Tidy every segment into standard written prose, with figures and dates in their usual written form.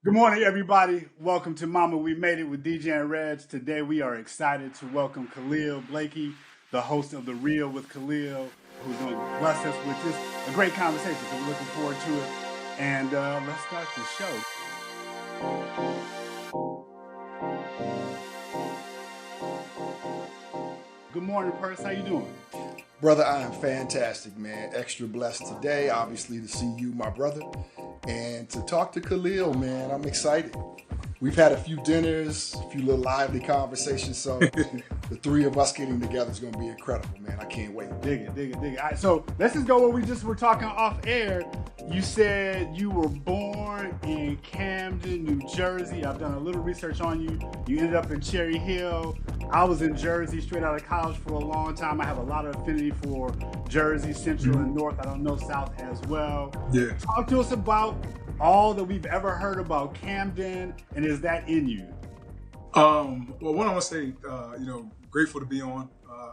Good morning, everybody. Welcome to Mama We Made It with DJ Reg. Today we are excited to welcome Khalil Blakey, the host of The Real with Khalil, who's going to bless us with just a great conversation. So we're looking forward to it. And let's start the show. Good morning, Purse. How you doing? Brother, I am fantastic, man. Extra blessed today, obviously, to see you, my brother, and to talk to Khalil, man. I'm excited. We've had a few dinners, a few little lively conversations, so the three of us getting together is going to be incredible, man. I can't wait. Dig it. All right, so let's just go where we just were talking off air. You said you were born in Camden, New Jersey. I've done a little research on you. You ended up in Cherry Hill. I was in Jersey straight out of college for a long time. I have a lot of affinity for Jersey, Central, and North. I don't know South as well. Yeah. Talk to us about all that we've ever heard about Camden, and is that in you? Well, one, I want to say, grateful to be on,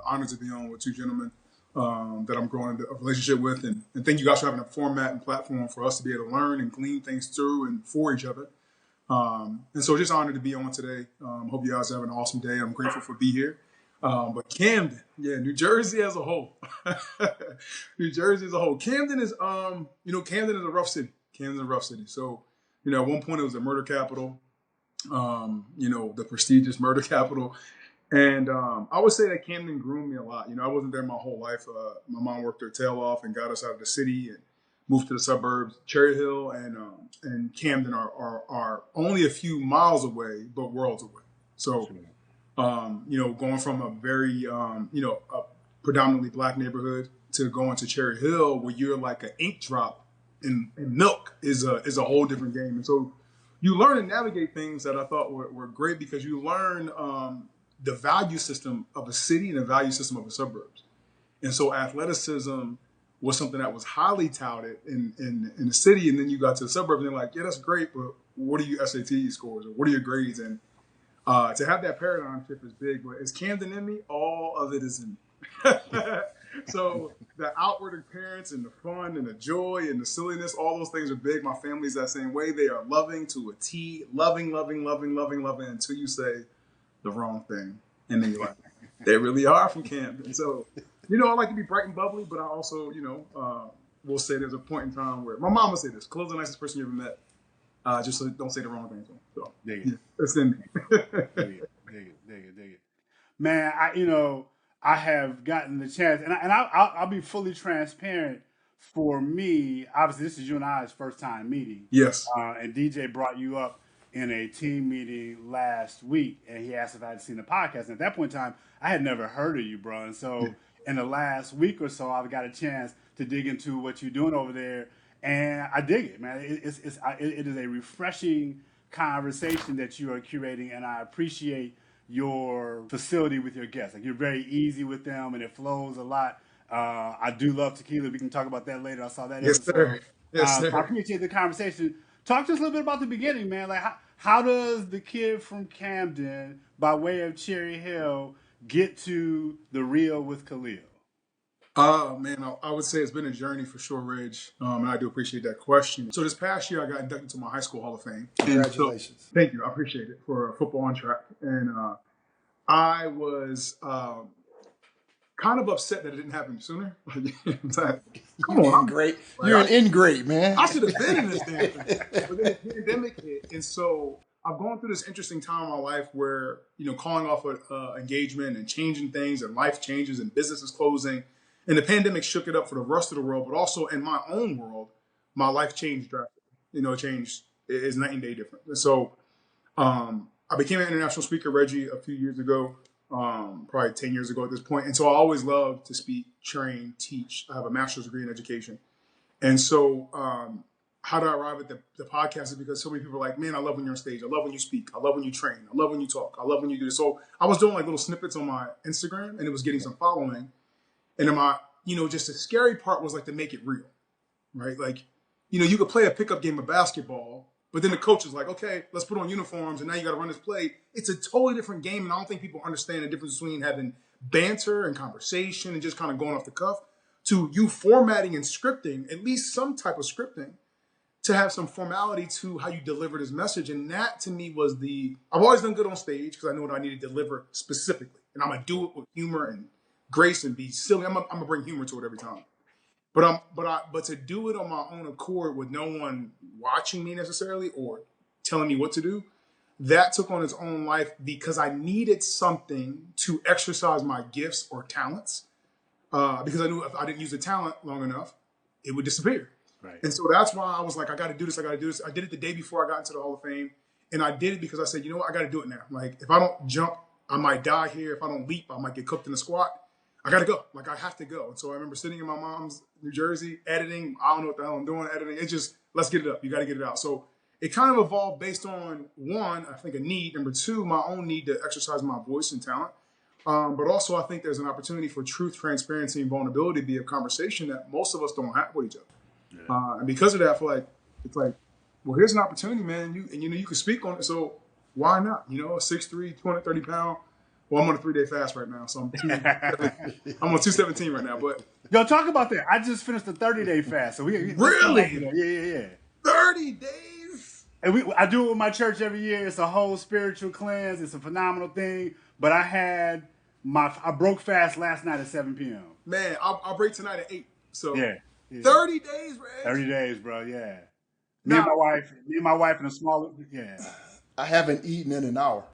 honored to be on with two gentlemen that I'm growing a relationship with, and thank you guys for having a format and platform for us to be able to learn and glean things through and for each other. And so just honored to be on today. Hope you guys are having an awesome day. I'm grateful for being here. But Camden, New Jersey as a whole. New Jersey as a whole. Camden is, Camden is a rough city. Camden's a rough city. So, at one point it was a murder capital, the prestigious murder capital. And I would say that Camden groomed me a lot. I wasn't there my whole life. My mom worked her tail off and got us out of the city and moved to the suburbs. Cherry Hill and Camden are only a few miles away, but worlds away. So, going from a very, a predominantly black neighborhood to going to Cherry Hill where you're like an ink drop in milk is a whole different game. And so you learn and navigate things that I thought were great because you learn the value system of a city and the value system of the suburbs. And so athleticism was something that was highly touted in the city. And then you got to the suburbs and they're like, yeah, that's great, but what are your SAT scores or what are your grades? And to have that paradigm shift is big, but is Camden in me? All of it is in me. So the outward appearance and the fun and the joy and the silliness, all those things are big. My family's that same way. They are loving to a T, loving until you say the wrong thing. And then you're like, they really are from Camden. So, I like to be bright and bubbly, but I also, will say there's a point in time where my mom would say this, Khalil's the nicest person you ever met. Just so don't say the wrong thing to him. So, it's in me. Dig it. Man, I have gotten the chance, and I'll be fully transparent. For me, obviously, this is you and I's first time meeting. Yes. And DJ brought you up in a team meeting last week, and he asked if I had seen the podcast. And at that point in time, I had never heard of you, bro. And so in the last week or so, I've got a chance to dig into what you're doing over there, and I dig it, man. It is a refreshing conversation that you are curating, and I appreciate your facility with your guests. Like, you're very easy with them and it flows a lot. I do love tequila. We can talk about that later. I saw that Yes, episode. Sir. I appreciate the conversation. Talk to us a little bit about the beginning, man. Like, how does the kid from Camden, by way of Cherry Hill, get to The Real with Khalil? Man, I would say it's been a journey for sure, Reg. And I do appreciate that question. So this past year, I got inducted to my high school Hall of Fame. Congratulations. So, thank you. I appreciate it for football on track. And I was kind of upset that it didn't happen sooner. Come on, great. You're an ingrate, man. I should have been in this damn thing. But then the pandemic hit. And so I've gone through this interesting time in my life where, calling off an engagement and changing things and life changes and businesses closing. And the pandemic shook it up for the rest of the world, but also in my own world, my life changed drastically. It changed. It's night and day different. And so I became an international speaker, Reggie, a few years ago, probably 10 years ago at this point. And so I always loved to speak, train, teach. I have a master's degree in education. And so how do I arrive at the podcast is because so many people are like, man, I love when you're on stage. I love when you speak. I love when you train. I love when you talk. I love when you do this. So I was doing like little snippets on my Instagram and it was getting some following. And then just the scary part was like to make it real, right? Like, you could play a pickup game of basketball, but then the coach is like, okay, let's put on uniforms and now you got to run this play. It's a totally different game. And I don't think people understand the difference between having banter and conversation and just kind of going off the cuff to you formatting and scripting, at least some type of scripting to have some formality to how you deliver this message. And that to me was I've always done good on stage because I know what I need to deliver specifically. And I'm going to do it with humor and grace and be silly. I'm gonna bring humor to it every time. But to do it on my own accord with no one watching me necessarily or telling me what to do, that took on its own life because I needed something to exercise my gifts or talents. Because I knew if I didn't use the talent long enough, it would disappear. Right. And so that's why I was like, I got to do this. I got to do this. I did it the day before I got into the Hall of Fame. And I did it because I said, you know what? I got to do it now. Like, if I don't jump, I might die here. If I don't leap, I might get cooked in the squat. I got to go. Like, I have to go. And so I remember sitting in my mom's New Jersey, editing. I don't know what the hell I'm doing, editing. It's just, let's get it up. You got to get it out. So it kind of evolved based on, one, I think a need. Number two, my own need to exercise my voice and talent. But also I think there's an opportunity for truth, transparency, and vulnerability to be a conversation that most of us don't have with each other. Yeah. And because of that, I feel like it's like, well, here's an opportunity, man. You can speak on it. So why not? You know, 6'3", 230 pound. Well, I'm on a 3-day fast right now, so I'm on 217 right now. But yo, talk about that. I just finished a 30-day fast, so we really, yeah. 30 days. And I do it with my church every year. It's a whole spiritual cleanse. It's a phenomenal thing. But I broke fast last night at 7 p.m. Man, I'll break tonight at 8. So yeah. 30 days, Reg. 30 days, bro. Yeah. Me and my wife in a small. Yeah. I haven't eaten in an hour.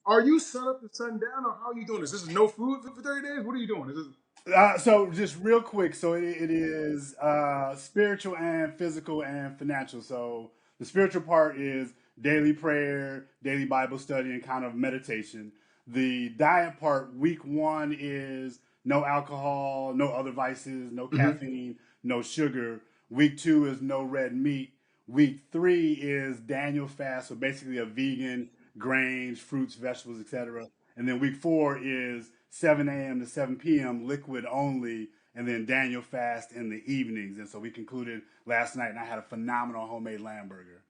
Are you sun up to sundown, or how are you doing this? This is no food for 30 days? What are you doing? So just real quick. So it is spiritual and physical and financial. So the spiritual part is daily prayer, daily Bible study, and kind of meditation. The diet part, week 1 is no alcohol, no other vices, no caffeine, no sugar. Week 2 is no red meat. Week 3 is Daniel fast, so basically a vegan, grains, fruits, vegetables, etc. And then week 4 is 7 a.m. to 7 p.m. liquid only, and then Daniel fast in the evenings. And so we concluded last night, and I had a phenomenal homemade lamb burger.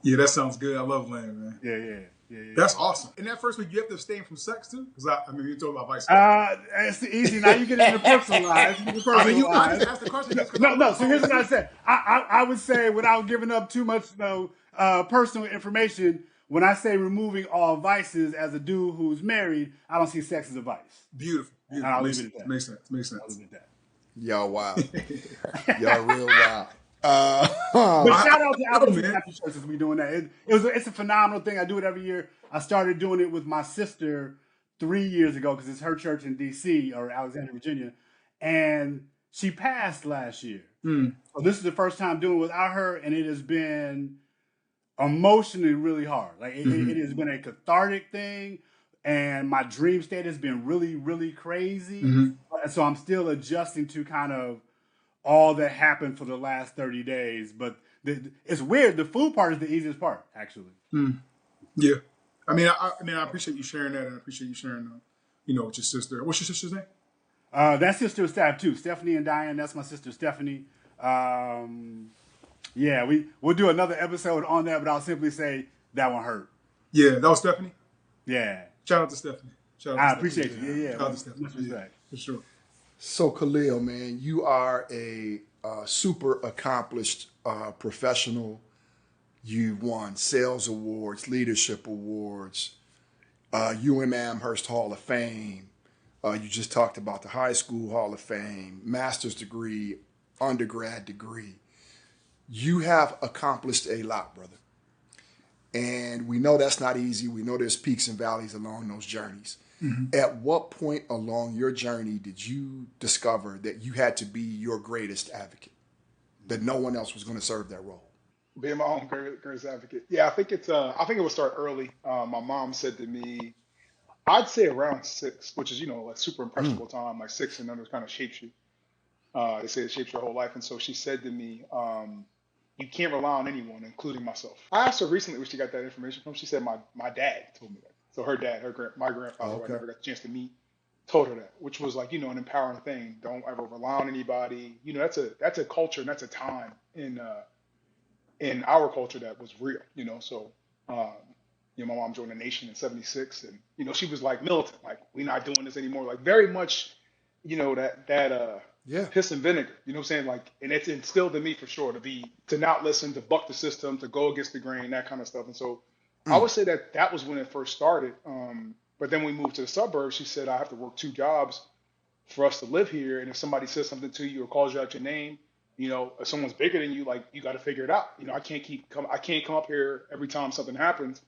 Yeah, that sounds good. I love lamb, man. Yeah. That's awesome. In that first week, you have to abstain from sex too? Because you're talking about vice. It's easy. Now you get into personal lives. I just asked the question. No. So here's what I said. I would say, without giving up too much personal information, when I say removing all vices, as a dude who's married, I don't see sex as a vice. Beautiful. And I'll leave it at that. Makes sense. I'll leave it at that. Y'all wild. Y'all real wild. But shout out to Albert Baptist Church as we doing that. It's a phenomenal thing. I do it every year. I started doing it with my sister 3 years ago because it's her church in D.C. or Alexandria, Virginia, and she passed last year. So this is the first time doing it without her, and it has been emotionally really hard. Like it has been a cathartic thing, and my dream state has been really, really crazy. And so I'm still adjusting to kind of all that happened for the last 30 days. But it's weird. The food part is the easiest part, actually. Yeah. I mean, I appreciate you sharing that, and I appreciate you sharing, with your sister. What's your sister's name? That sister is staff too. Stephanie and Diane. That's my sister, Stephanie. Yeah, we'll do another episode on that, but I'll simply say that one hurt. Yeah, that was Stephanie? Yeah. Shout out to Stephanie. I appreciate you. Yeah. Shout out to Stephanie. Much respect. For sure. So, Khalil, man, you are a super accomplished professional. You won sales awards, leadership awards, UM Amherst Hall of Fame. You just talked about the high school Hall of Fame, master's degree, undergrad degree. You have accomplished a lot, brother. And we know that's not easy. We know there's peaks and valleys along those journeys. At what point along your journey did you discover that you had to be your greatest advocate, that no one else was going to serve that role? Being my own greatest advocate. Yeah, I think it would start early. My mom said to me, I'd say around 6, which is, like super impressionable time, like 6 and under kind of shapes you. They say it shapes your whole life. And so she said to me, you can't rely on anyone, including myself. I asked her recently where she got that information from. She said my dad told me that. So her dad, my grandfather, who I never got the chance to meet, told her that, which was like, an empowering thing. Don't ever rely on anybody. That's a culture and that's a time in our culture that was real, So, my mom joined the nation in '76, and she was like militant, like we're not doing this anymore, like very much, that Yeah. piss and vinegar. You know what I'm saying? Like, and it's instilled in me for sure to not listen, to buck the system, to go against the grain, that kind of stuff. And so I Mm. would say that was when it first started. But then we moved to the suburbs. She said I have to work 2 jobs for us to live here. And if somebody says something to you or calls you out your name, if someone's bigger than you, like you got to figure it out. I can't come up here every time something happens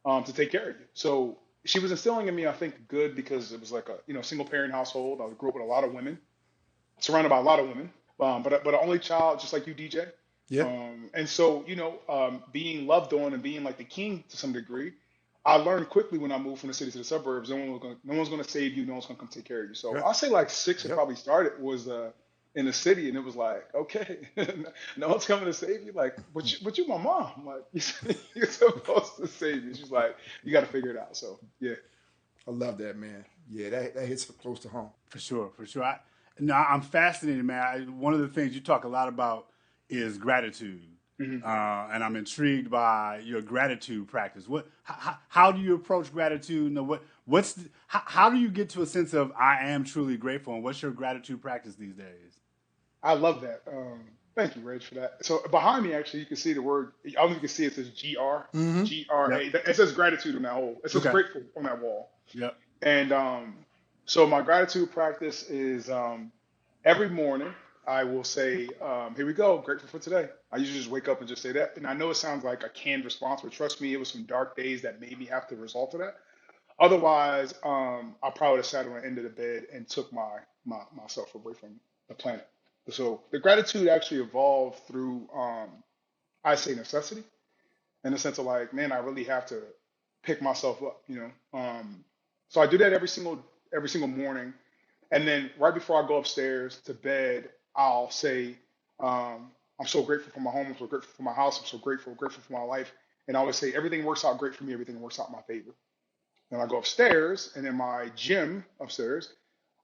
to take care of you. So she was instilling in me, I think, good because it was like a single parent household. I grew up with a lot of women, surrounded by a lot of women, but an only child, just like you, DJ. Yeah. And so being loved on and being like the king to some degree, I learned quickly when I moved from the city to the suburbs. No one's gonna save you. No one's gonna come take care of you. So Yeah. I'll say like six. It Yep. probably started was in the city, and it was like, okay, no one's coming to save you. Like, but you my mom. Like, you're supposed to save me. She's like, you got to figure it out. So yeah. I love that, man. Yeah, that hits close to home. For sure, for sure. I'm fascinated, man. One of the things you talk a lot about is gratitude, Mhm. and I'm intrigued by your gratitude practice. How do you approach gratitude? And how do you get to a sense of I am truly grateful? And what's your gratitude practice these days? I love that. Thank you, Reg, for that. So behind me, actually, you can see the word. I don't know if you can see it says GR, Mm-hmm. Yep. GRA. It says gratitude on that whole. It says Okay. grateful on that wall. Yep. And so my gratitude practice is every morning I will say, "Here we go, grateful for today." I usually just wake up and just say that. And I know it sounds like a canned response, but trust me, it was some dark days that made me have to resort to that. Otherwise, I probably would have sat on the end of the bed and took myself away from the planet. So the gratitude actually evolved through, I say necessity, in the sense of like, man, I really have to pick myself up. So I do that every single morning, and then right before I go upstairs to bed, I'll say, I'm so grateful for my home, I'm so grateful for my house, I'm so grateful for my life, and I always say everything works out great for me, everything works out in my favor. Then I go upstairs, and in my gym upstairs,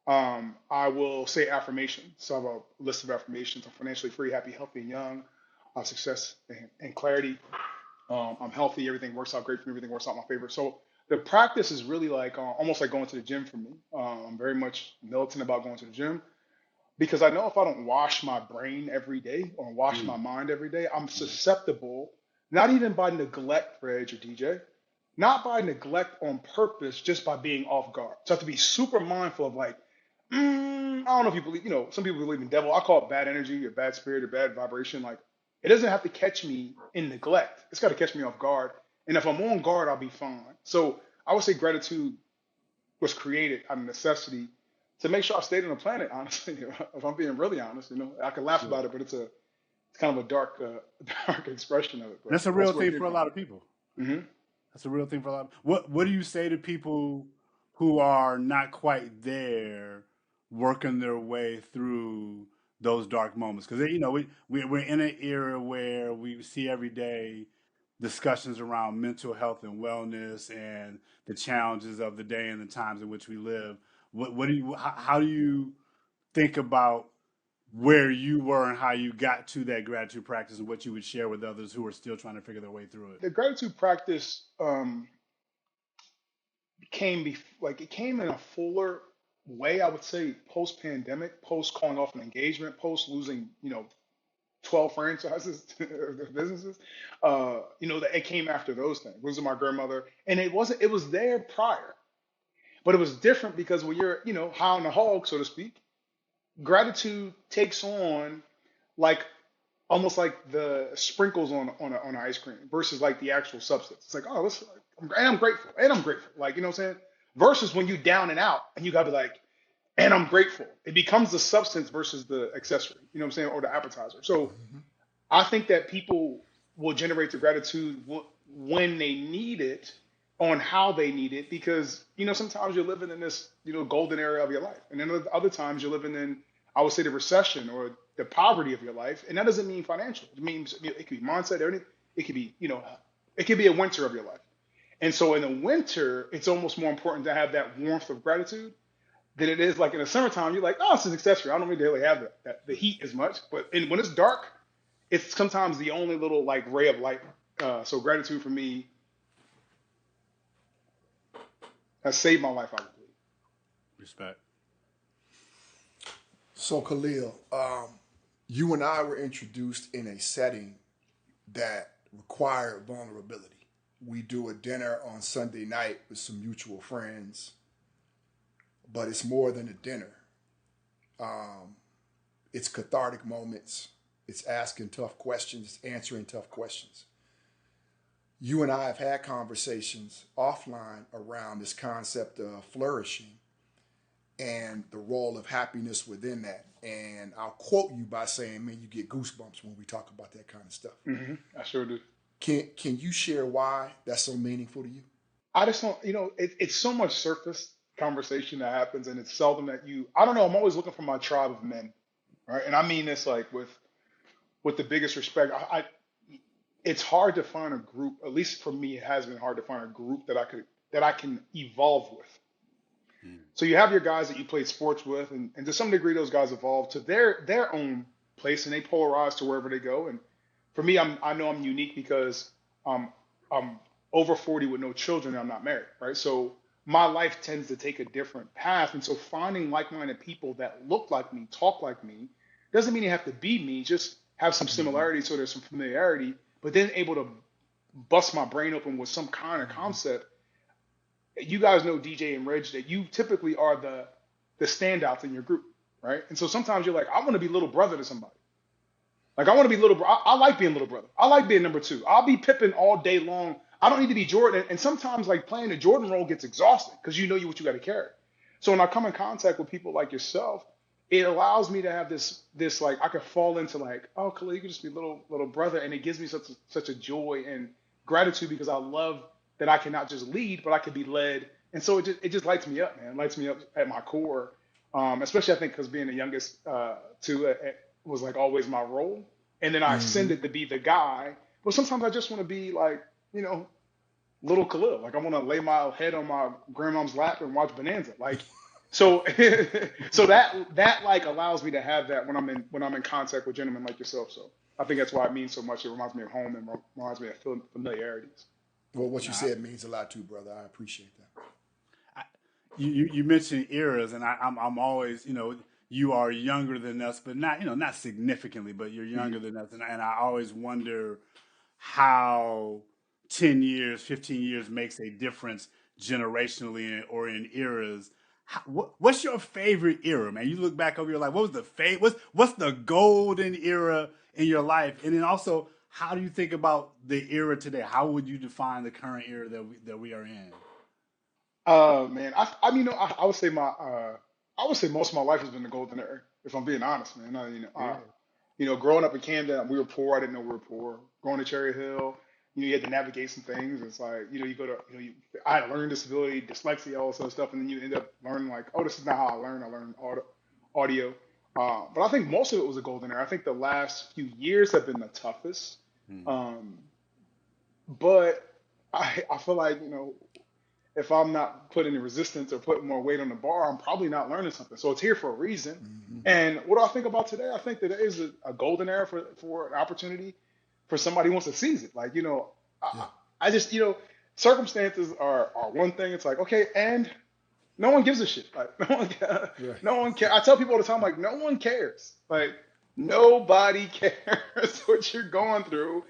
I will say affirmations. So I have a list of affirmations. I'm financially free, happy, healthy, and young. Success and clarity. I'm healthy. Everything works out great for me. Everything works out in my favor. So the practice is really like almost like going to the gym for me. I'm very much militant about going to the gym because I know if I don't wash my brain every day or wash my Mm. mind every day, I'm susceptible, not even by neglect, Reg or DJ, not by neglect on purpose, just by being off guard. So I have to be super mindful of like, I don't know if you believe, some people believe in devil. I call it bad energy or bad spirit or bad vibration. Like, it doesn't have to catch me in neglect. It's got to catch me off guard. And if I'm on guard, I'll be fine. So I would say gratitude was created out of necessity to make sure I stayed on the planet, honestly. If I'm being really honest, I can laugh Sure. about it, but it's kind of a dark, dark expression of it. But That's a real that's where it thing came for a from. lot of people. Hmm. That's a real thing for a lot. What do you say to people who are not quite there, working their way through those dark moments? Because we're in an era where we see every day discussions around mental health and wellness and the challenges of the day and the times in which we live. How do you think about where you were and how you got to that gratitude practice and what you would share with others who are still trying to figure their way through it? The gratitude practice like it came in a fuller way, I would say, post pandemic, post calling off an engagement, post losing, 12 franchises of businesses. That it came after those things. Losing my grandmother. And it was there prior, but it was different because when you're, high on the hog, so to speak, gratitude takes on like almost like the sprinkles on ice cream versus like the actual substance. It's like, oh, and I'm grateful, and I'm grateful. Like, you know what I'm saying? Versus when you down and out and you gotta be like, and I'm grateful. It becomes the substance versus the accessory, you know what I'm saying, or the appetizer. So Mm-hmm. I think that people will generate the gratitude when they need it, on how they need it, because sometimes you're living in this golden era of your life, and then other times you're living in, I would say, the recession or the poverty of your life, and that doesn't mean financial. It means it could be mindset, everything. It could be it could be a winter of your life, and so in the winter, it's almost more important to have that warmth of gratitude than it is like in the summertime. You're like, oh, it's an accessory. I don't really have the heat as much, but when it's dark, it's sometimes the only little like ray of light. So gratitude for me has saved my life, I would believe. Respect. So Khalil, you and I were introduced in a setting that required vulnerability. We do a dinner on Sunday night with some mutual friends, but it's more than a dinner. Um, it's cathartic moments. It's asking tough questions, it's answering tough questions. You and I have had conversations offline around this concept of flourishing and the role of happiness within that. And I'll quote you by saying, man, you get goosebumps when we talk about that kind of stuff. I sure do. Can you share why that's so meaningful to you? I just don't, it's so much surface conversation that happens, and it's seldom that I don't know, I'm always looking for my tribe of men, right? And I mean this like with the biggest respect. It's hard to find a group, at least for me, it has been hard to find a group that I can evolve with. So you have your guys that you played sports with, and to some degree, those guys evolve to their own place, and they polarize to wherever they go. And for me, I know I'm unique because I'm over 40 with no children, and I'm not married, right? So my life tends to take a different path, and so finding like-minded people that look like me, talk like me, doesn't mean you have to be me. Just have some similarities, so there's some familiarity, but then able to bust my brain open with some kind of concept. You guys know DJ and Reg that you typically are the standouts in your group, right? And so sometimes you're like, I want to be little brother to somebody. Like I want to be little brother. I like being little brother. I like being number two. I'll be Pippin all day long. I don't need to be Jordan. And sometimes like playing the Jordan role gets exhausting because you know what you got to carry. So when I come in contact with people like yourself, it allows me to have this like I could fall into like, oh, Khalil, you can just be little brother, and it gives me such a joy and gratitude because I love that I can not just lead, but I can be led. And so it just lights me up, man. It lights me up at my core. Especially I think because being the youngest too, it was like always my role. And then I ascended to be the guy. But sometimes I just want to be like, little Khalil. Like I want to lay my head on my grandmom's lap and watch Bonanza. Like, so so that like allows me to have that when I'm in contact with gentlemen like yourself. So I think that's why it means so much. It reminds me of home and reminds me of familiarities. Well, what you said means a lot too, brother. I appreciate that. You mentioned eras, and I'm always, you are younger than us, but not significantly, but you're younger than us, and I always wonder how 10 years, 15 years makes a difference generationally or in eras. What's your favorite era, man? You look back over your life. What was what's the golden era in your life, and then also, how do you think about the era today? How would you define the current era that we are in? Man, I would say I would say most of my life has been the golden era, if I'm being honest, man. Growing up in Camden, we were poor. I didn't know we were poor. Going to Cherry Hill, you had to navigate some things. It's like, you go to, I had a learning disability, dyslexia, all this other stuff, and then you end up learning like, oh, this is not how I learn. I learned audio. But I think most of it was a golden era. I think the last few years have been the toughest. Um, but I feel like, if I'm not putting the resistance or putting more weight on the bar, I'm probably not learning something. So it's here for a reason. And what do I think about today? I think today is a golden era for an opportunity for somebody who wants to seize it. Like, I just, circumstances are one thing. It's like, okay, and no one gives a shit. Like, no one cares. I tell people all the time, like, no one cares. Like, nobody cares what you're going through.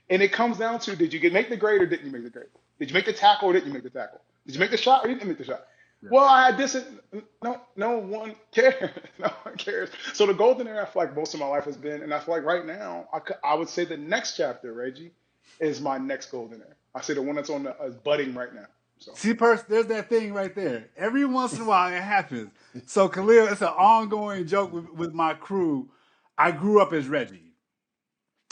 And it comes down to, did you make the grade or didn't you make the grade? Did you make the tackle or didn't you make the tackle? Did you make the shot or you didn't make the shot? Yeah. Well, I had this. No one cares. No one cares. So the golden era, I feel like most of my life has been, and I feel like right now, I would say the next chapter, Reggie, is my next golden era. I say the one that's on the budding right now. So. See, there's that thing right there. Every once in a while, it happens. So Khalil, it's an ongoing joke with my crew. I grew up as Reggie.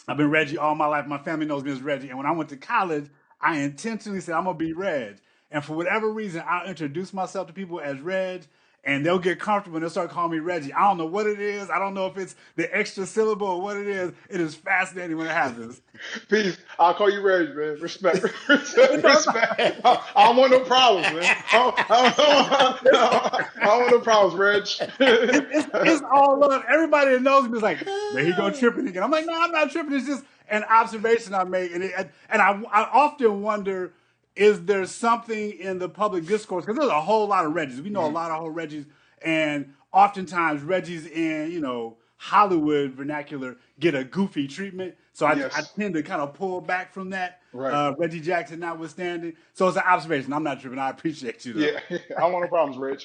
I've been Reggie all my life. My family knows me as Reggie. And when I went to college, I intentionally said, I'm going to be Reg. And for whatever reason, I'll introduce myself to people as Reg, and they'll get comfortable and they'll start calling me Reggie. I don't know what it is. I don't know if it's the extra syllable or what it is. It is fascinating when it happens. Peace. I'll call you Reg, man. Respect. Respect. I don't want no problems, man. I don't want no problems, Reg. It's all love. Everybody that knows me is like, there he go tripping again. I'm like, no, I'm not tripping. It's just an observation I made. And I often wonder, is there something in the public discourse? Because there's a whole lot of Reggies. We know a lot of whole Reggies. And oftentimes Reggie's in, Hollywood vernacular get a goofy treatment. So I Yes. tend to kind of pull back from that. Right. Reggie Jackson notwithstanding. So it's an observation. I'm not tripping. I appreciate you though. Yeah, I don't want no problems, Reg.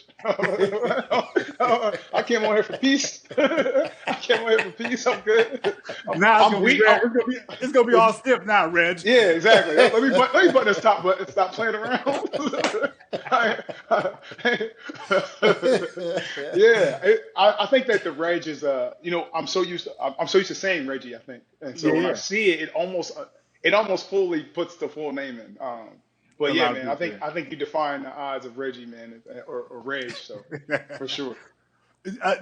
I came on here for peace. I came on here for peace. I'm good. Now I'm weak. it's gonna be all stiff now, Reg. Yeah, exactly. Let me button this top button. Stop playing around. I think that the Reg is I'm so used to saying Reggie. I think, and so when I see it, it almost fully puts the full name in. But yeah, man, I think you define the odds of Reggie, man, or Reg. So for sure.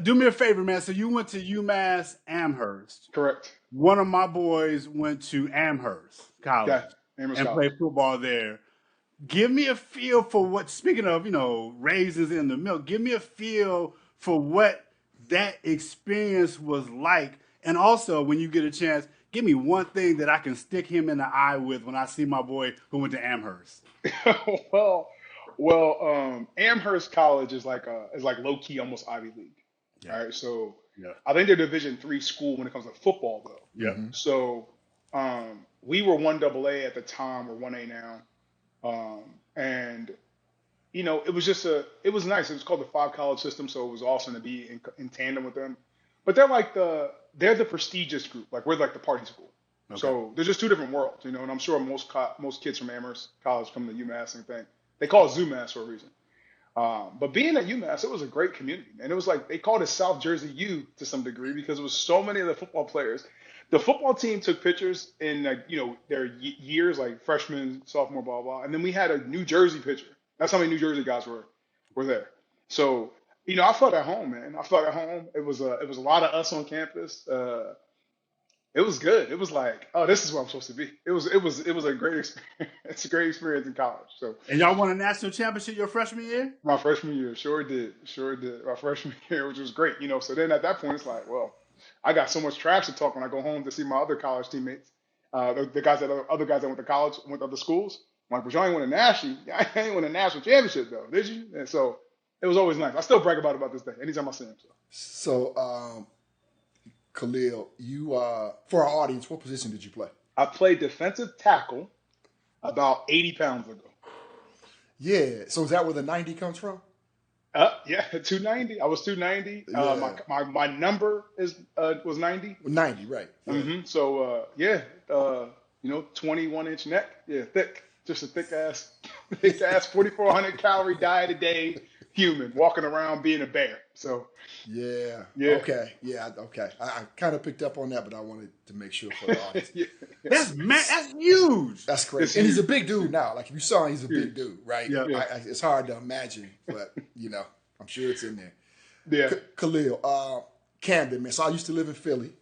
Do me a favor, man. So you went to UMass Amherst. Correct. One of my boys went to Amherst College played football there. Give me a feel for what, speaking of, raisins in the milk, give me a feel for what that experience was like. And also, when you get a chance, give me one thing that I can stick him in the eye with when I see my boy who went to Amherst. Amherst College is like low key, almost Ivy League. Yeah. All right, so Yeah. I think they're Division III school when it comes to football, though. Yeah. So we were 1AA at the time, we're 1A now, and it was it was nice. It was called the Five College System, so it was awesome to be in tandem with them. But they're the prestigious group, like we're like the party school. Okay. So there's just two different worlds, and I'm sure most kids from Amherst College come to UMass and think they call it ZooMass for a reason. But being at UMass, it was a great community, and it was like they called it South Jersey U to some degree because it was so many of the football players. The football team took pictures in their years, like freshman, sophomore, blah blah, and then we had a New Jersey picture. That's how many New Jersey guys were there. So I felt at home, man. I felt at home. It was a lot of us on campus. It was good. It was like, oh, this is where I'm supposed to be. It was a great experience. It's a great experience in college. So. And y'all won a national championship your freshman year? My freshman year, sure did. My freshman year, which was great. So then at that point, it's like, well, I got so much trash to talk when I go home to see my other college teammates, other guys that went to college, went to other schools. I'm like, but y'all ain't win a national. I ain't win a national championship though, did you? And so it was always nice. I still brag about this day anytime I see him. So Khalil, you for our audience, what position did you play? I played defensive tackle about 80 pounds ago. Yeah. So is that where the 90 comes from? Yeah, 290. I was 290. Yeah. My number was 90. 90, right. Yeah. Mm-hmm. So 21-inch neck. Yeah, thick. Just a thick ass 4,400 calorie diet a day human walking around being a bear. So yeah. Okay. Yeah. Okay. I kind of picked up on that, but I wanted to make sure for the audience. That's huge. That's crazy. And he's a big dude now. Like if you saw him, he's a big dude, right? Yeah. It's hard to imagine, but I'm sure it's in there. Yeah. Khalil, Camden, man. So I used to live in Philly.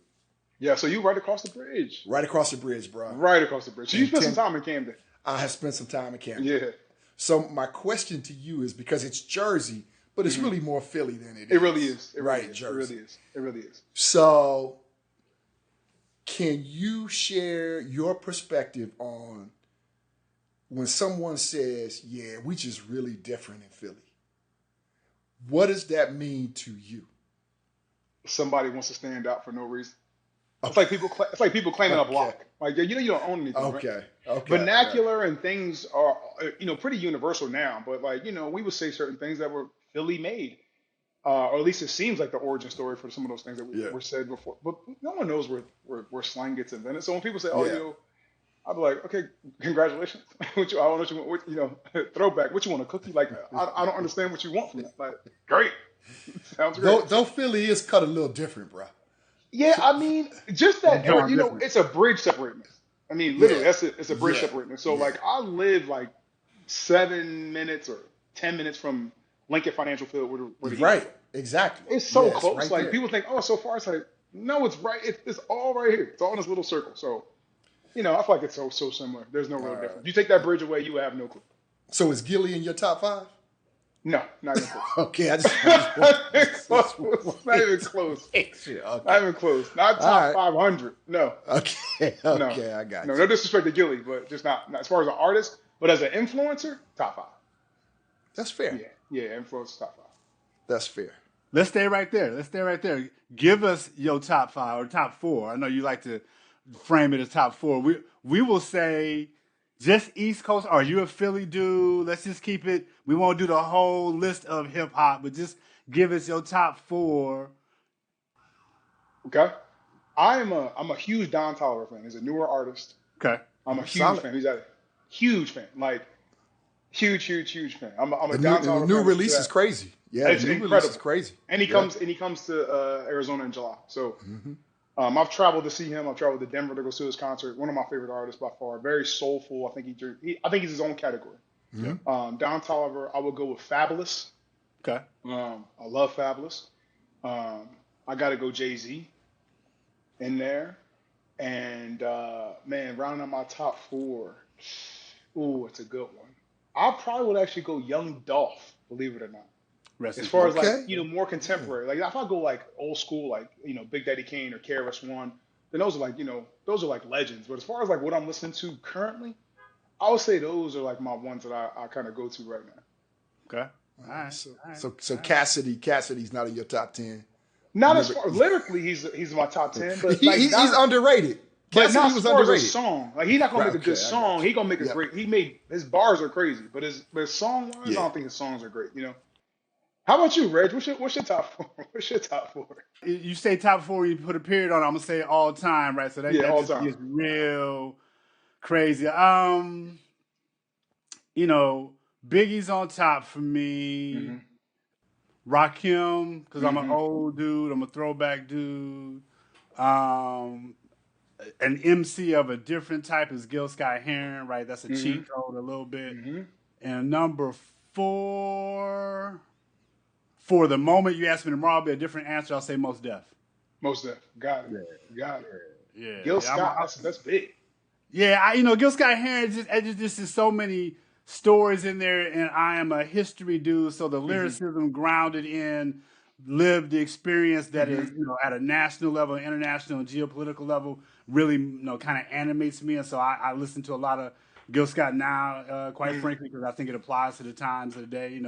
Yeah. So you right across the bridge. Right across the bridge, bro. Right across the bridge. So you spent some time in Camden. I have spent some time in Camden. Yeah. So my question to you is because it's Jersey, but it's really more Philly than it is. It really is. Jersey. It really is. So can you share your perspective on when someone says, yeah, we just really different in Philly? What does that mean to you? Somebody wants to stand out for no reason. It's like people claiming a block. Like you don't own anything. Okay. Right? Okay. Vernacular and things are pretty universal now. But we would say certain things that were Philly made, or at least it seems like the origin story for some of those things that were said before. But no one knows where slang gets invented. So when people say, I'll be like, okay, congratulations. Throwback. What you want, a cookie? Like I don't understand what you want from that. Like great. Sounds great. Though Philly is cut a little different, bro. Yeah, I mean, just that, it's a bridge separating us. I mean, literally, it's a bridge separating us. So, I live 7 minutes or 10 minutes from Lincoln Financial Field. Right, exactly. It's so close. Right Like, people think, so far. It's like, no, it's right. It's all right here. It's all in this little circle. So, I feel like it's so similar. There's no real difference. You take that bridge away, you have no clue. So, is Gilly in your top 5? No, not even close. Okay, not even close. Okay. Not even close. Not top 500. No. Okay, no. I got you. No disrespect to Gilly, but just not as far as an artist, but as an influencer, top 5. That's fair. Yeah, influencer top 5. That's fair. Let's stay right there. Give us your top 5 or top 4. I know you like to frame it as top 4. We will say just East Coast. Are you a Philly dude? Let's just keep it. We won't do the whole list of hip hop, but just give us your top 4. Okay. I'm a huge Don Toliver fan. He's a newer artist. Okay. I'm a huge Solid. fan. He's a huge fan. Like huge fan. I'm a The Don Toliver new fan. release is crazy. Yeah, It's the new incredible. release is crazy. And he comes to Arizona in July. So I've traveled to see him. I've traveled to Denver to go see his concert. One of my favorite artists by far. Very soulful. I think he's his own category. Don Toliver. I would go with Fabulous. Okay. I love Fabulous. I got to go Jay-Z in there. And man, rounding out my top 4. Ooh, it's a good one. I probably would actually go Young Dolph, believe it or not. As far as like, more contemporary. Like if I go like old school, like, Big Daddy Kane or KRS-One, then those are like legends. But as far as like what I'm listening to currently, I would say those are like my ones that I kind of go to right now. Okay. All right. So Cassidy's not in your top 10. Not as far lyrically, he's my top 10, but he's underrated. But Cassidy not was as far as a underrated. song. Like he's not gonna make a good I song. got you. He gonna make a great. His bars are crazy, but his song wise, I don't think his songs are great. How about you, Reg? What's your top 4? What's your top 4? You say top 4, you put a period on it. I'm gonna say all time, right? So that all just time. is real crazy. Biggie's on top for me. Rakim, because I'm an old dude. I'm a throwback dude. An MC of a different type is Gil Scott-Heron, right? That's a cheat code a little bit. And number 4, for the moment you ask me tomorrow, it'll be a different answer. I'll say Mos Def. Mos Def. Got it. Got it. Yeah. Gil Scott, that's big. Yeah, Gil Scott-Heron, just is so many stories in there, and I am a history dude, so the lyricism grounded in lived experience that is, at a national level, international, and geopolitical level, really, kind of animates me. And so I listen to a lot of Gil Scott now, quite frankly, because I think it applies to the times of the day.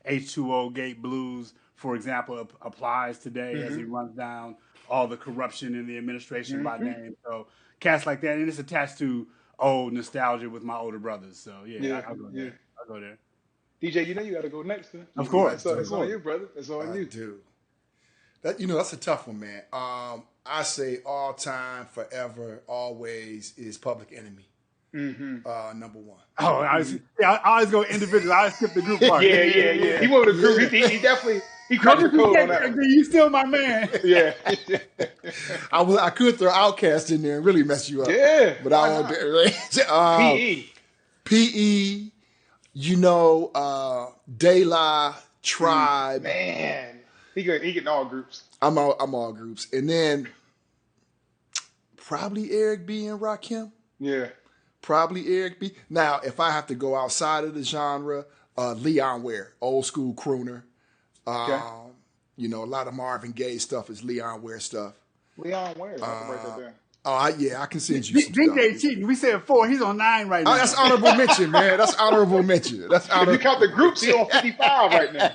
H2O Gate Blues, for example, applies today as he runs down all the corruption in the administration by name. So cats like that, and it's attached to old nostalgia with my older brothers. So I'll go there. I'll go there. DJ, you got to go next. Then. Of course, it's on you, brother. It's on you, dude. That's a tough one, man. I say all time, forever, always is Public Enemy. Number 1. Oh, I always go individual. I always skip the group part. Yeah. He went with the group. He definitely cracked the code on that. You still my man. Yeah. I could throw Outkast in there and really mess you up. Yeah. But I won't. PE. De La, Tribe. Man. He getting all groups. I'm all groups. And then probably Eric B. and Rakim. Yeah. Probably Eric B. Now, if I have to go outside of the genre, Leon Ware, old school crooner. Okay. A lot of Marvin Gaye stuff is Leon Ware stuff. Leon Ware. I can write that down. I can send you some DJ stuff. cheating. We said 4. He's on 9 right now. That's honorable mention, man. That's honorable mention. If you count the groups, he's on 55 right now.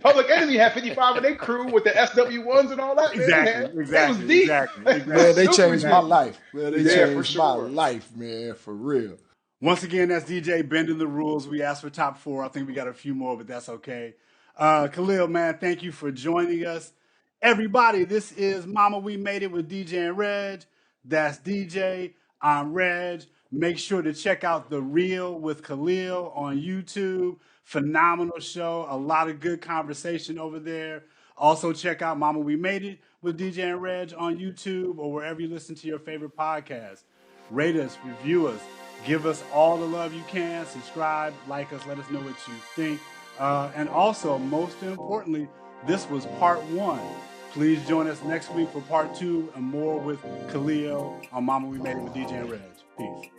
Public Enemy had 55 in their crew with the SW1s and all that. Exactly. Man, they changed my life. Man, they changed for sure. my life, man, for real. Once again, that's DJ bending the rules. We asked for top 4. I think we got a few more, but that's okay. Khalil, man, thank you for joining us. Everybody, this is Mama We Made It with DJ and Reg. That's DJ. I'm Reg. Make sure to check out The Real with Khalil on YouTube. Phenomenal show. A lot of good conversation over there. Also, check out Mama We Made It with DJ and Reg on YouTube or wherever you listen to your favorite podcast. Rate us, review us, give us all the love you can. Subscribe, like us, let us know what you think. And also, most importantly, this was part 1. Please join us next week for part 2 and more with Khalil on Mama We Made It with DJ and Reg. Peace.